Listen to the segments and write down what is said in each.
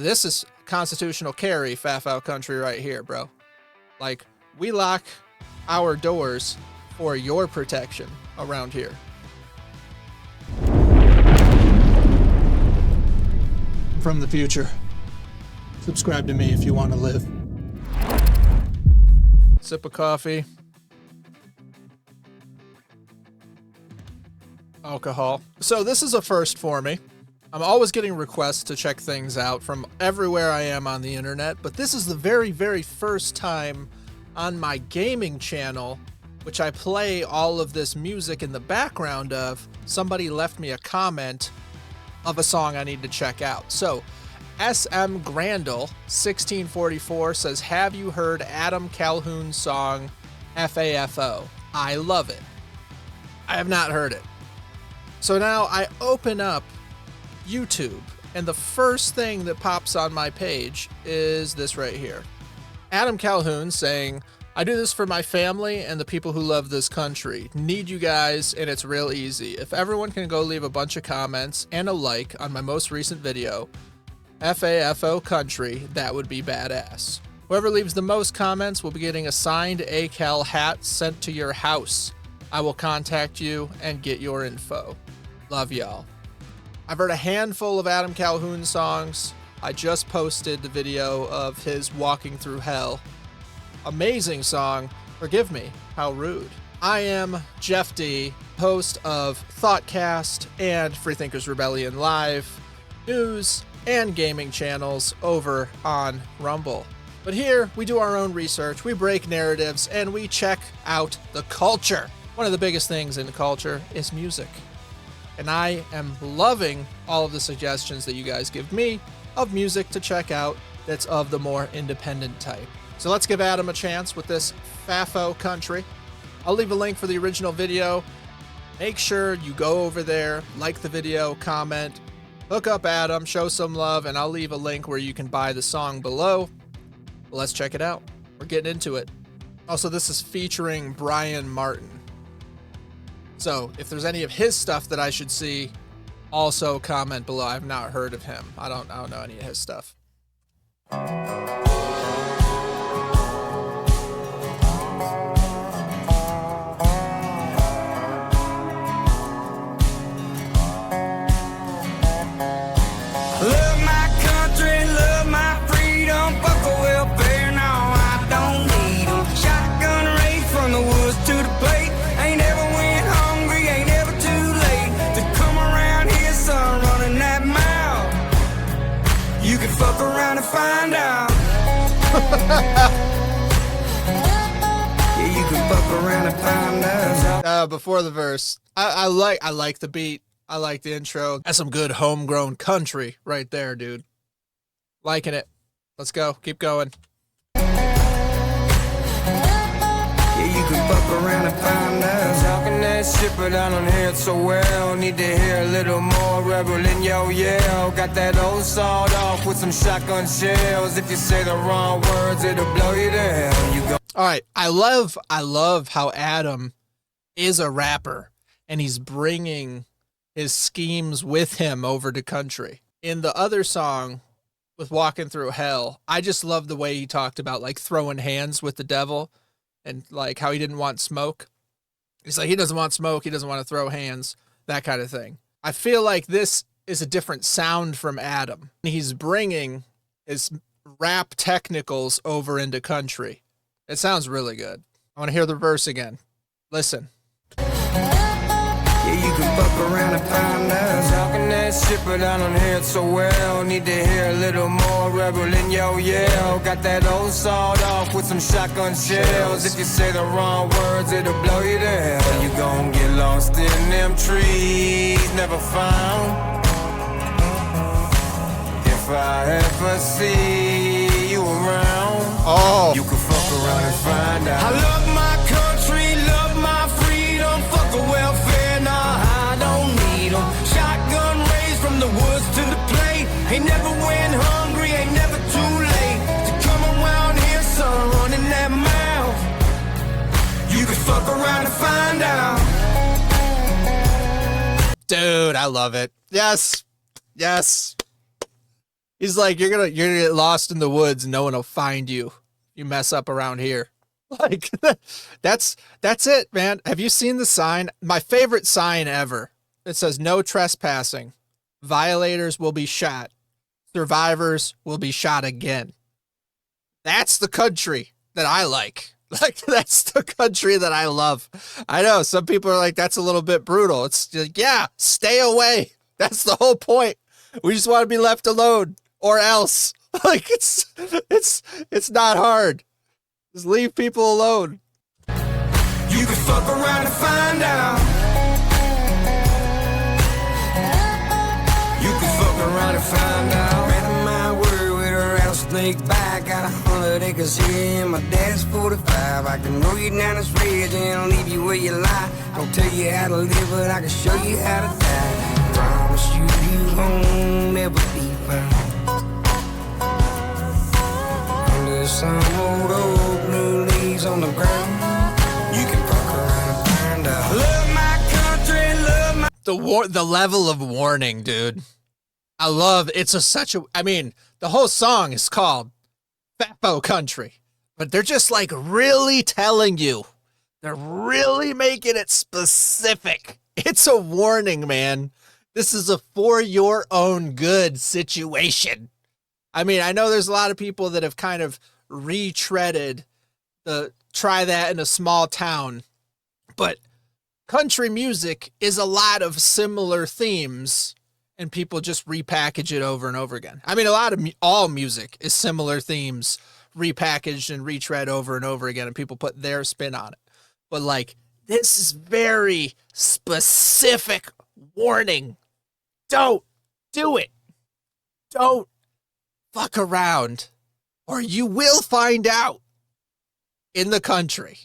This is constitutional carry, FAFO Country right here, bro. Like, we lock our doors for your protection around here. From the future. Subscribe to me if you want to live. Sip of coffee. Alcohol. So this is a first for me. I'm always getting requests to check things out from everywhere I am on the internet, but this is the very, very first time on my gaming channel, which I play all of this music in the background of, somebody left me a comment of a song I need to check out. So SM Grandel 1644 says, have you heard Adam Calhoun's song FAFO? I love it. I have not heard it. So now I open up YouTube, and the first thing that pops on my page is this right here. Adam Calhoun saying, I do this for my family and the people who love this country. Need you guys, and it's real easy. If everyone can go leave a bunch of comments and a like on my most recent video, FAFO Country, that would be badass. Whoever leaves the most comments will be getting a signed ACAL hat sent to your house. I will contact you and get your info. Love y'all. I've heard a handful of Adam Calhoun songs. I just posted the video of his Walking Through Hell. Amazing song. Forgive me, how rude. I am Jeff D, host of Thoughtcast and Freethinkers Rebellion Live, news and gaming channels over on Rumble. But here, we do our own research, we break narratives, and we check out the culture. One of the biggest things in the culture is music. And I am loving all of the suggestions that you guys give me of music to check out that's of the more independent type. So let's give Adam a chance with this FAFO Country. I'll leave a link for the original video. Make sure you go over there, like the video, comment, hook up Adam, show some love, and I'll leave a link where you can buy the song below. Well, let's check it out. We're getting into it. Also, this is featuring Bryan Martin. So if there's any of his stuff that I should see, also comment below. I've not heard of him. I don't know any of his stuff. Fuck around and find out. Yeah, you can fuck around and find out. Before the verse, I like the beat. I like the intro. That's some good homegrown country right there, dude. Liking it. Let's go. Keep going. Yeah, you can fuck around and find out. Talking that shit, but I don't hear it so well. Need to hear a little more rebel in your yell. Got that old sawed off with some shotgun shells. If you say the wrong words, it'll blow you to hell. You go. All right, I love how Adam is a rapper and he's bringing his schemes with him over to country. In the other song with Walking Through Hell, I just love the way he talked about like throwing hands with the devil. And like how he didn't want smoke. He's like, he doesn't want smoke. He doesn't want to throw hands, that kind of thing. I feel like this is a different sound from Adam. He's bringing his rap technicals over into country. It sounds really good. I want to hear the verse again. Listen. Yeah, you can fuck around and find out. Talking that shit, but I don't hear it so well. Need to hear a little more rebel in your yell. Got that old sawed off with some shotgun shells. If you say the wrong words, it'll blow you to hell. You gon' get lost in them trees, never found. If I ever see you around, you can fuck around and find out. I love my country, love my freedom. Fuck a welfare, nah, I don't need them. Shotgun raised from the woods to the plate. Ain't never went hungry, ain't never too late to come around here, son, running that mouth. You can fuck around and find out. Dude, I love it. Yes. Yes. He's like, you're gonna get lost in the woods and no one will find you. You mess up around here. Like that's it, man. Have you seen the sign? My favorite sign ever. It says no trespassing. Violators will be shot. Survivors will be shot again. That's the country that I like. Like, that's the country that I love. I know some people are like, that's a little bit brutal. It's like, yeah, stay away. That's the whole point. We just want to be left alone or else. Like, it's not hard. Just leave people alone. You can fuck around and find out. You can fuck around and find out. Ran in my word with a rattlesnake bite. Got 100 acres here and my dad's 45. I can know you down this ridge and leave you where you lie. Don't tell you how to live, but I can show you how to die. Promise you, you won't never be found. Under some old new leaves on the ground. You can fuck around and find out. Love my country, love my... The level of warning, dude. I love, I mean, the whole song is called FAFO Country, but they're just like really telling you. They're really making it specific. It's a warning, man. This is a for your own good situation. I mean, I know there's a lot of people that have kind of retreaded the try that in a small town, but country music is a lot of similar themes and people just repackage it over and over again. I mean, all music is similar themes repackaged and retread over and over again, and people put their spin on it. But like, this is very specific warning. Don't do it. Don't fuck around, or you will find out in the country.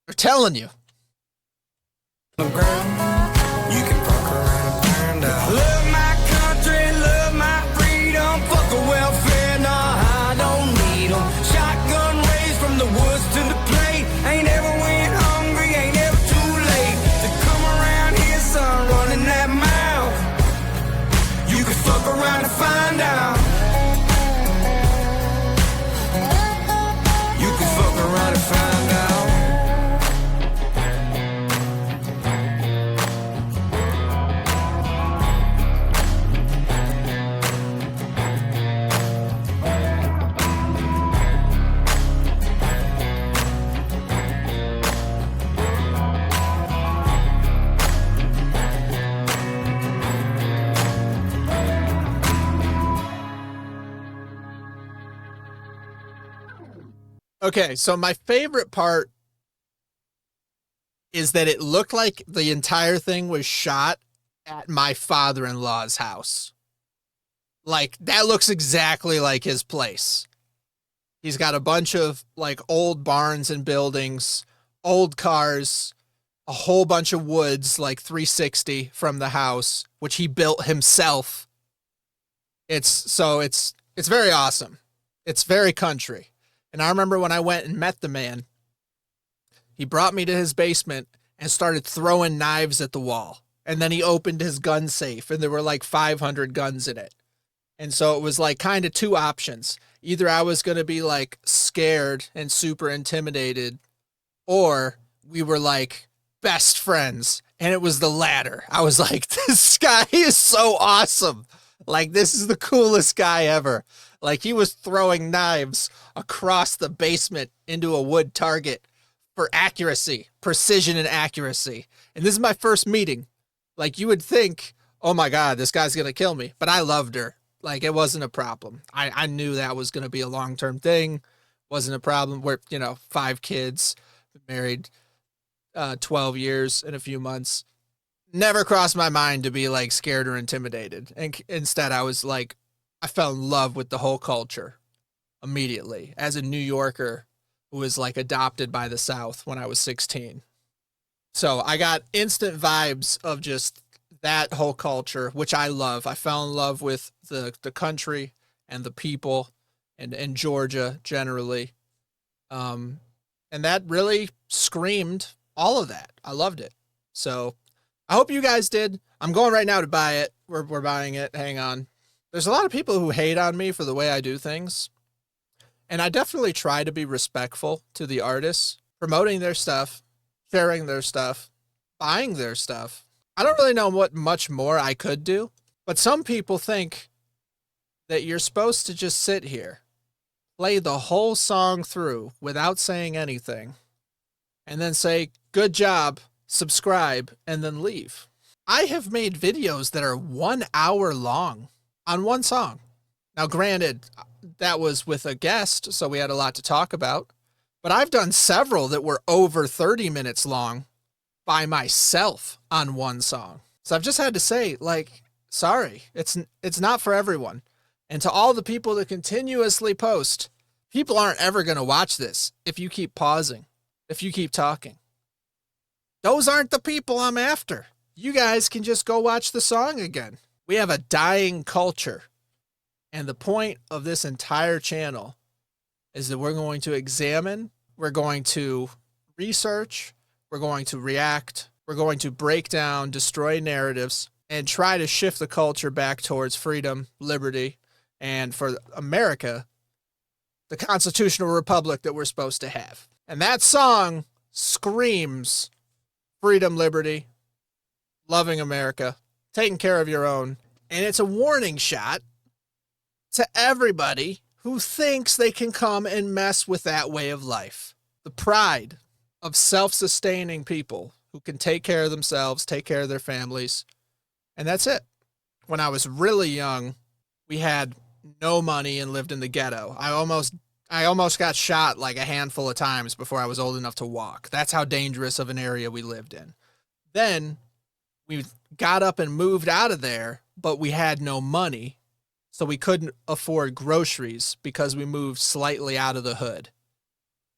They're telling you. You can fuck around and find out. Love my country, love my freedom. Fuck a welfare, nah, I don't need 'em. Shotgun raised from the woods to the plate. Ain't ever went hungry, ain't ever too late to come around here, son, running that mile. You can fuck around and find out. You can fuck around and find out. Okay, so my favorite part is that it looked like the entire thing was shot at my father-in-law's house. Like, that looks exactly like his place. He's got a bunch of, like, old barns and buildings, old cars, a whole bunch of woods, like 360 from the house, which he built himself. It's very awesome. It's very country. And I remember when I went and met the man, he brought me to his basement and started throwing knives at the wall. And then he opened his gun safe and there were like 500 guns in it. And so it was like kind of two options. Either I was going to be like scared and super intimidated, or we were like best friends. And it was the latter. I was like, this guy is so awesome. Like, this is the coolest guy ever. Like, he was throwing knives across the basement into a wood target for accuracy, precision and accuracy. And this is my first meeting. Like, you would think, oh my God, this guy's going to kill me. But I loved her. Like, it wasn't a problem. I knew that was going to be a long-term thing. Wasn't a problem. We're, 5 kids, married 12 years in a few months. Never crossed my mind to be like scared or intimidated. And instead I was like, I fell in love with the whole culture immediately as a New Yorker who was like adopted by the South when I was 16. So I got instant vibes of just that whole culture, which I love. I fell in love with the country and the people and Georgia generally. And that really screamed all of that. I loved it. So I hope you guys did. I'm going right now to buy it. We're buying it. Hang on. There's a lot of people who hate on me for the way I do things. And I definitely try to be respectful to the artists, promoting their stuff, sharing their stuff, buying their stuff. I don't really know what much more I could do, but some people think that you're supposed to just sit here, play the whole song through without saying anything, and then say, good job, subscribe, and then leave. I have made videos that are 1 hour long on one song. Now, granted, that was with a guest, so we had a lot to talk about. But I've done several that were over 30 minutes long by myself on one song. So I've just had to say, like, sorry, it's not for everyone. And to all the people that continuously post, people aren't ever going to watch this if you keep pausing, if you keep talking. Those aren't the people I'm after. You guys can just go watch the song again. We have a dying culture. And the point of this entire channel is that we're going to examine, we're going to research, we're going to react, we're going to break down, destroy narratives, and try to shift the culture back towards freedom, liberty, and for America, the constitutional republic that we're supposed to have. And that song screams freedom, liberty, loving America, taking care of your own. And it's a warning shot to everybody who thinks they can come and mess with that way of life. The pride of self-sustaining people who can take care of themselves, take care of their families, and that's it. When I was really young, we had no money and lived in the ghetto. I almost got shot like a handful of times before I was old enough to walk. That's how dangerous of an area we lived in. Then we got up and moved out of there, but we had no money. So we couldn't afford groceries because we moved slightly out of the hood.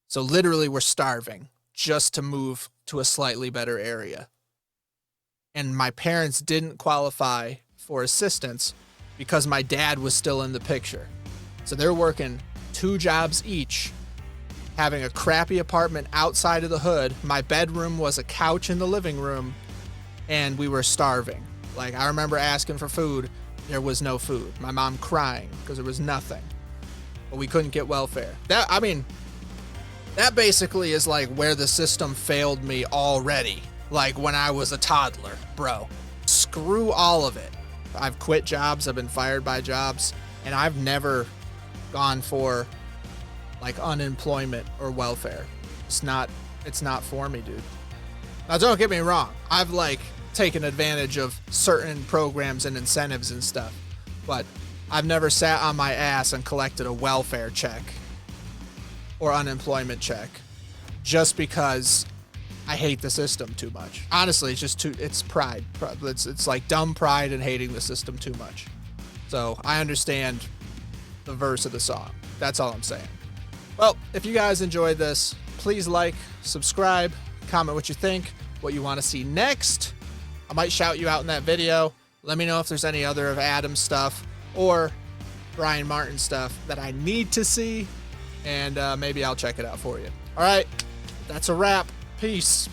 So literally we're starving just to move to a slightly better area. And my parents didn't qualify for assistance because my dad was still in the picture. So they're working 2 jobs each, having a crappy apartment outside of the hood. My bedroom was a couch in the living room, and we were starving. Like, I remember asking for food. There was no food. My mom crying because there was nothing. But we couldn't get welfare. That basically is like where the system failed me already. Like when I was a toddler, bro. Screw all of it. I've quit jobs. I've been fired by jobs. And I've never gone for like unemployment or welfare. It's not for me, dude. Now don't get me wrong. I've like taken advantage of certain programs and incentives and stuff, but I've never sat on my ass and collected a welfare check or unemployment check just because I hate the system too much. Honestly, it's pride. It's like dumb pride and hating the system too much. So I understand the verse of the song. That's all I'm saying. Well, if you guys enjoyed this, please like, subscribe, comment what you think, what you want to see next. I might shout you out in that video. Let me know if there's any other of Adam's stuff or Bryan Martin stuff that I need to see, and maybe I'll check it out for you. All right, that's a wrap. Peace.